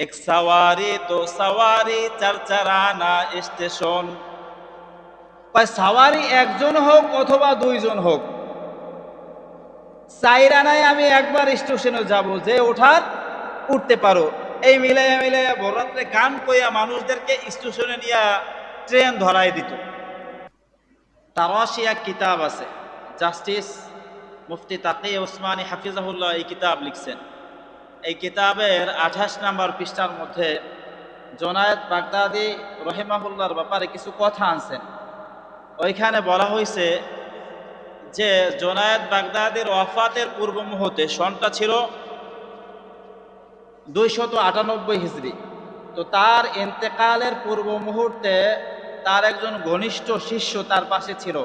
এক সাওয়ারি দো সাওয়ারি চার চারানা স্টেশন। সাওয়ারি একজন হোক অথবা দুইজন হোক, চাইরানায় আমি একবার স্টেশনে যাব, যে ওঠার উঠতে পারো। এই মিলাইয়া মিলাইয়া বরাত্রে গান কইয়া মানুষদেরকে স্টেশনে নিয়ে ট্রেন ধরাই দিত। তারাশি এক কিতাব আছে, জাস্টিস মুফতি তাকি ওসমানী হাফিজাহুল্লাহ এই কিতাব লিখছেন। এই কিতাবের 28 নম্বর পৃষ্ঠার মধ্যে জোনায়েদ বাগদাদি রহিমাহুল্লাহর ব্যাপারে কিছু কথা আনছেন। ওইখানে বলা হয়েছে যে জোনায়েদ বাগদাদির ওয়াফাতের পূর্ব মুহূর্তে সনটা ছিল 298 হিজরি। তো তার ইন্তেকালের পূর্ব মুহূর্তে তার একজন ঘনিষ্ঠ শিষ্য তার পাশে ছিল,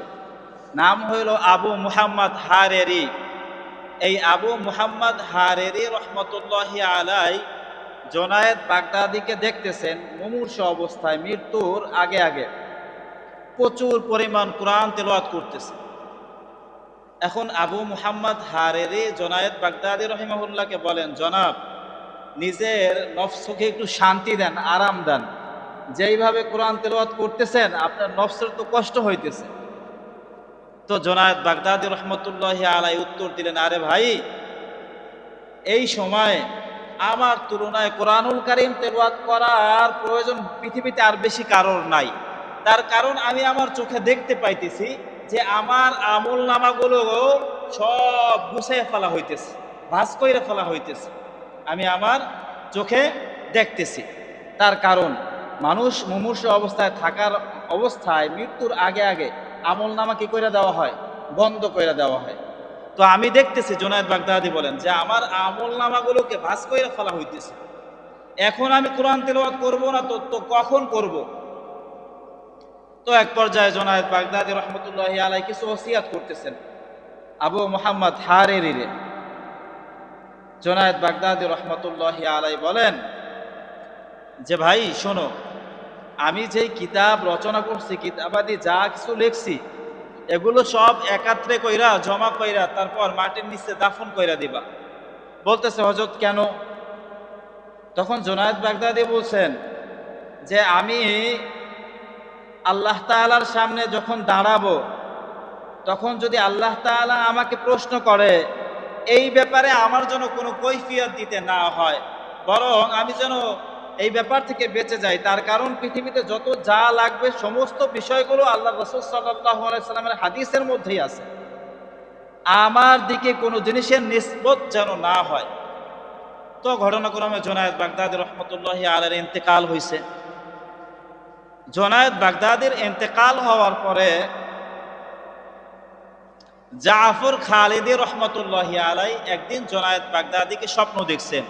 নাম হইল আবু মুহাম্মদ হারেরি। এই আবু মুহাম্মদ হারেরি রহমতুল্লাহি আলাই জোনায়েদ বাগদাদিকে দেখতেছেন মুমূর্ষ অবস্থায়, মৃত্যুর আগে আগে প্রচুর পরিমাণ কোরআন তেলাওয়াত করতেছে। এখন আবু মুহাম্মদ হারেরি জোনায়েদ বাগদাদি রহিমাহুল্লাহকে বলেন, জনাব, নিজের নফসকে একটু শান্তি দেন, আরাম দেন। যেইভাবে কোরআন তেলাওয়াত করতেছেন আপনার নফসের তো কষ্ট হইতেছে। তো জোনায়েদ বাগদাদি রহমতুল্লাহি আলাই উত্তর দিলেন, আরে ভাই, এই সময় আমার তুলনায় কোরআনুল কারীম তেলাওয়াত করার প্রয়োজন পৃথিবীতে আর বেশি কারোর নাই। তার কারণ আমি আমার চোখে দেখতে পাইতেছি যে আমার আমল নামাগুলো সব গুছিয়ে ফেলা হইতেছে, ভাঁজ কইরা ফেলা হইতেছে, আমি আমার চোখে দেখতেছি। তার কারণ মানুষ মুমূর্ষু অবস্থায় থাকার অবস্থায় মৃত্যুর আগে আগে আমল নামা কি করে দেওয়া হয়? বন্ধ করে দেওয়া হয়। তো আমি দেখতেছি, জোনায়েদ বাগদাদি বলেন, যে আমার আমল নামাগুলোকে ভাঁজ করে ফেলা হইতেছে। এখন আমি কোরআন তেলাওয়াত করব না তো কখন করব? তো এক পর্যায়ে জোনায়েদ বাগদাদি রহমতুল্লাহি আলাই কিছু ওসিয়াত করতেছেন আবু মুহাম্মদ হারেরিরে। জোনায়েদ বাগদাদি রহমতুল্লাহি আলাই বলেন যে, ভাই শোনো, আমি যেই কিতাব রচনা করছি, কিতাবাদি যা কিছু লিখছি, এগুলো সব একাত্রে কইরা জমা কইরা তারপর মাটির নিচে দাফন কইরা দিবা। বলতেছে, হযরত কেন? তখন জোনায়েদ বাগদাদি বলছেন যে, আমি আল্লাহ তাআলার সামনে যখন দাঁড়াবো, তখন যদি আল্লাহ তাআলা আমাকে প্রশ্ন করে, এই ব্যাপারে আমার যেন কোনো কৈফিয়ত দিতে না হয়, বরং আমি যেন এই ব্যাপার থেকে বেঁচে যাই। তার কারণ পৃথিবীতে যত যা লাগবে সমস্ত বিষয়গুলো আল্লাহ রাসূল সাল্লাল্লাহু আলাইহি সাল্লামের হাদিসের মধ্যেই আছে। আমার দিকে কোনো জিনিসের নিসবত যেন না হয়। তো ঘটনাক্রমে জোনায়েদ বাগদাদি রহমতুল্লাহি আলাইহির ইন্তেকাল হয়েছে। জোনায়েদ বাগদাদির ইন্তেকাল হওয়ার পরে জাফর খালিদি রহমতুল্লাহি আলাই একদিন জোনায়েদ বাগদাদিকে স্বপ্ন দেখছেন।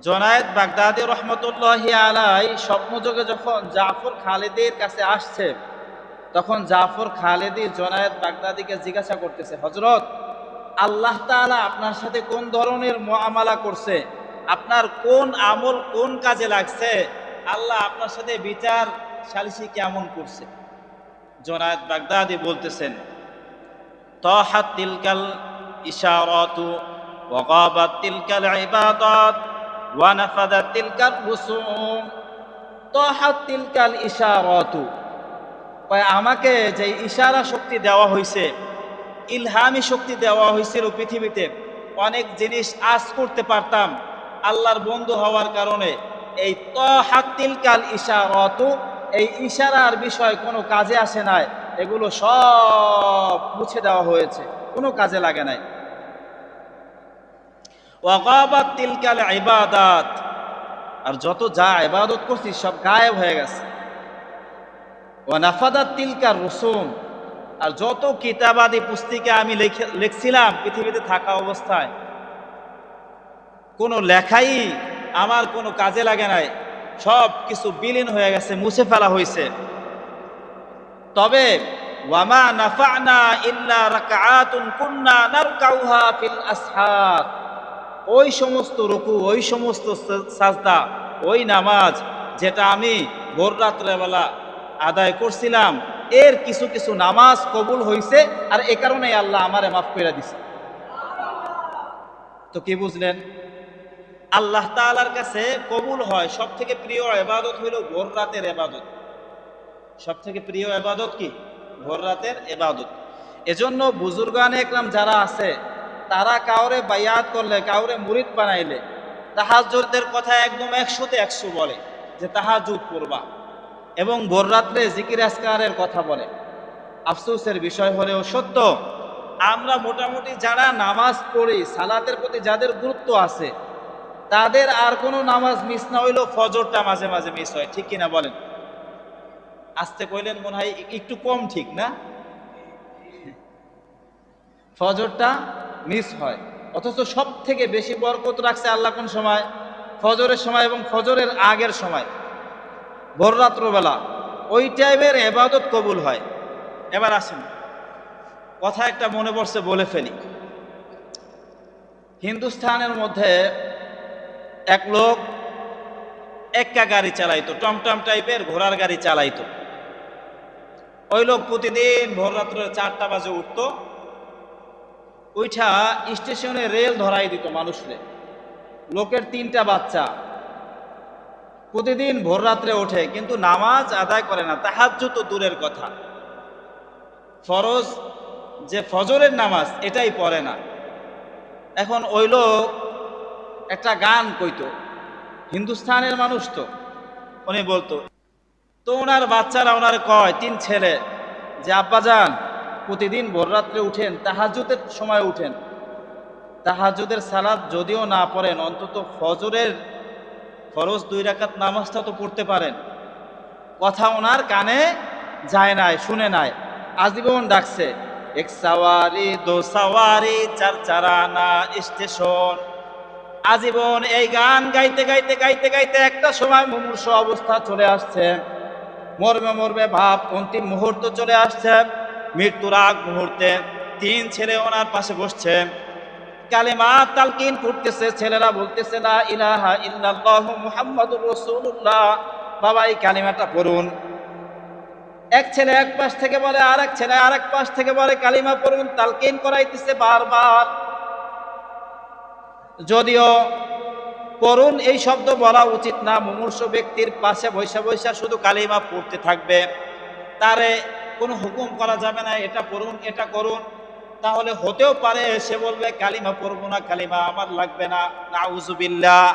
জোনায়েদ বাগদাদি রহমতুল্লাহি আলাই স্বপ্নযোগে যখন জাফর খালিদের কাছে আসছে, তখন জাফর খালিদি জোনায়েদ বাগদাদিকে জিজ্ঞাসা করতেছে, হযরত, আল্লাহ তাআলা আপনার সাথে কোন ধরনের মুআমালা করছে? আপনার কোন আমল কোন কাজে লাগছে? আল্লাহ আপনার সাথে বিচার সালিসি কেমন করছে? জোনায়েদ বাগদাদি বলতেছেন, তাহাত তিলকাল ইশারাতু ওয়া গাবাত তিলকাল ইবাদাত ওয়া নাফাদাত তিলকাল রুসুম। তাহাত তিলকাল ইশারাতু, আমাকে যে ইশারা শক্তি দেওয়া হয়েছে, ইলহামি শক্তি দেওয়া হয়েছিল, পৃথিবীতে অনেক জিনিস আজ করতে পারতাম আল্লাহর বন্ধু হওয়ার কারণে। এই তাহাত তিলকাল ইশারাতু, এই ইশারার বিষয় কোনো কাজে আসে নাই, এগুলো সব মুছে দেওয়া হয়েছে, কোনো কাজে লাগে নাই। ওয়া গাবাত তিলকাল ইবাদাত, আর যত যা ইবাদত করছি সব গায়েব হয়ে গেছে। ওয়া নাফাদাত তিলকার রুসুম, আর যত কিতাবাদি পুস্তিকা আমি লিখছিলাম পৃথিবীতে থাকা অবস্থায়, কোনো লেখাই আমার কোনো কাজে লাগে নাই, সব কিছু বিলীন হয়ে গেছে, মুছে ফেলা হয়েছে। তবে ওয়ামা নাফা'না ইল্লা রাকআতুন কুন্না নারকাউহা ফিল আসহার, ওই সমস্ত রুকু, ওই সমস্ত সাজদা, ওই নামাজ যেটা আমি ভোর রাত্রেবেলা আদায় করছিলাম, এর কিছু কিছু নামাজ কবুল হয়েছে, আর এ কারণেই আল্লাহ আমারে মাফ করে দিছে। তো কি বুঝলেন? আল্লাহ তাআলার কাছে কবুল হয়। সব থেকে প্রিয় ইবাদত হইল ভোর রাতের ইবাদত। সব থেকে প্রিয় ইবাদত কি? ভোর রাতের ইবাদত। এজন্য বুজুর্গানে একরাম যারা আছে তারা কাউরে বায়াত করলে, কাউরে মুরিদ বানাইলে তাহাজ্জুদের কথা একদম 100তে 100 বলে যে তাহাজ্জুদ পড়বা, এবং ভোর রাত্রে জিকির আজকারের কথা বলে। আফসোসের বিষয় হলেও সত্য, আমরা মোটামুটি যারা নামাজ পড়ি, সালাতের প্রতি যাদের গুরুত্ব আছে, তাদের আর কোনো নামাজ মিস না হইলেও ফজরটা মাঝে মাঝে মিস হয়। ঠিক কিনা বলেন? আসতে কইলেন মনে হয় একটু কম, ঠিক না? ফজরটা মিস হয়, অথচ সব থেকে বেশি বরকত রাখছে আল্লাহ কোন সময়? ফজরের সময় এবং ফজরের আগের সময়, ভোর রাত্রবেলা। ওই টাইমের ইবাদত কবুল হয়। এবার আসেন, কথা একটা মনে পড়ছে বলে ফেলি। হিন্দুস্তানের মধ্যে এক লোক এক্কা গাড়ি চালাইতো, টমটম টাইপের ঘোড়ার গাড়ি চালাইতো। ওই লোক প্রতিদিন ভোর রাত্রে 4টা বাজে উঠতো, ওইটা স্টেশনে রেল ধরাই দিত মানুষরে। লোকের 3টা বাচ্চা, প্রতিদিন ভোর রাত্রে ওঠে কিন্তু নামাজ আদায় করে না, তাহাজ্জুদ তো দূরের কথা, ফরজ যে ফজরের নামাজ এটাই পড়ে না। এখন ওই লোক একটা গান কইতো, হিন্দুস্তানের মানুষ তো, উনি বলতো, তো ওনার বাচ্চারা ওনার কয়, 3 ছেলে, যে আব্বাজান প্রতিদিন ভোর রাত্রে উঠেন, তাহাজ্জুদের সময় উঠেন, তাহাজ্জুদের সালাত যদিও না পড়েন অন্তত ফজরের ফরজ 2 রাকাত নামাজটা তো পড়তে পারেন। কথা ওনার কানে যায় নাই, শুনে নাই, আজীবন ডাকছে, 1 সাওয়ারি 2 সাওয়ারি 4 চারানা স্টেশন। আজীবন এই গান গাইতে গাইতে গাইতে গাইতে একটা সময় মুমূর্ষু অবস্থা চলে আসছে, মরবে মরবে ভাব, অন্তিম মুহূর্ত চলে আসছে, মৃত্যুর আগ মুহূর্তে 3 ছেলে ওনার পাশে বসছে, কালেমা তালকিন করতেছে। ছেলেরা বলতেছে লা ইলাহা ইল্লাল্লাহু মুহাম্মাদুর রাসূলুল্লাহ, বাবা এই কালিমাটা পড়ুন। এক ছেলে এক পাশ থেকে বলে, আরেক ছেলে আরেক পাশ থেকে বলে কালিমা পড়ুন, তালকিন করাইতেছে বারবার। যদিও পড়ুন এই শব্দ বলা উচিত না, মুমূর্ষু ব্যক্তির পাশে বৈশা বৈশা শুধু কালিমা পড়তে থাকবে, তারে কোনো হুকুম করা যাবে না এটা পড়ুন এটা করুন। তাহলে হতেও পারে সে বলবে কালিমা পড়বো না, কালিমা আমার লাগবে না, নাউজুবিল্লাহ।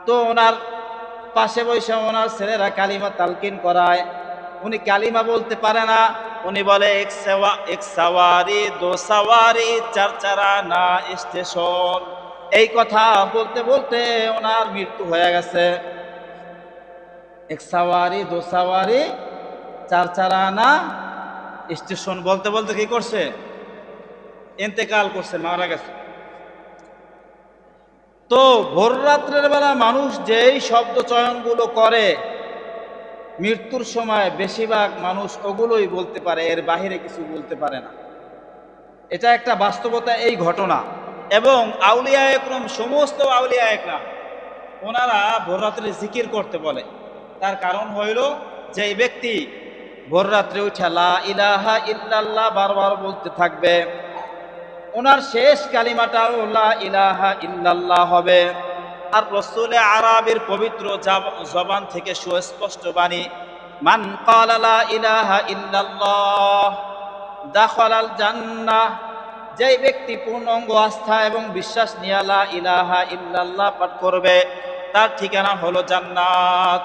তো ওনার পাশে বৈশা ওনার ছেলেরা কালিমা তালকিন করায়, উনি কালিমা বলতে পারে না, উনি বলে 1 সাওয়ারি 2 সাওয়ারি 4 চারানা স্টেশন। এই কথা বলতে বলতে ওনার মৃত্যু হয়ে গেছে। 1 সাওয়ারি 2 সাওয়ারি 4 চারানা স্টেশন বলতে বলতে কি করছে? ইন্তেকাল করছে, মারা গেছে। তো ভোর রাত্রের বেলা মানুষ যেই শব্দ চয়নগুলো করে, মৃত্যুর সময় বেশিরভাগ মানুষ ওগুলোই বলতে পারে, এর বাহিরে কিছু বলতে পারে না। এটা একটা বাস্তবতা, এই ঘটনা। এবং আউলিয়া একরাম, সমস্ত আউলিয়া একরাম ওনারা ভোর রাত্রে জিকির করতে বলে। তার কারণ হইল যে ব্যক্তি ভোর রাত্রে উঠে লা ইলাহা ইল্লাল্লাহ বারবার বলতে থাকবে, ওনার শেষ কালিমাটাও লা ইলাহা ইল্লাল্লাহ হবে। আর রাসূলে আরবির পবিত্র জবান থেকে সুস্পষ্ট বাণী, মান ক্বালা লা ইলাহা ইল্লাল্লাহ দাখালাল জান্নাহ, যেই ব্যক্তি পূর্ণাঙ্গ আস্থা এবং বিশ্বাস নিয়ে লা ইলাহা ইল্লাল্লাহ পাঠ করবে, তার ঠিকানা হলো জান্নাত।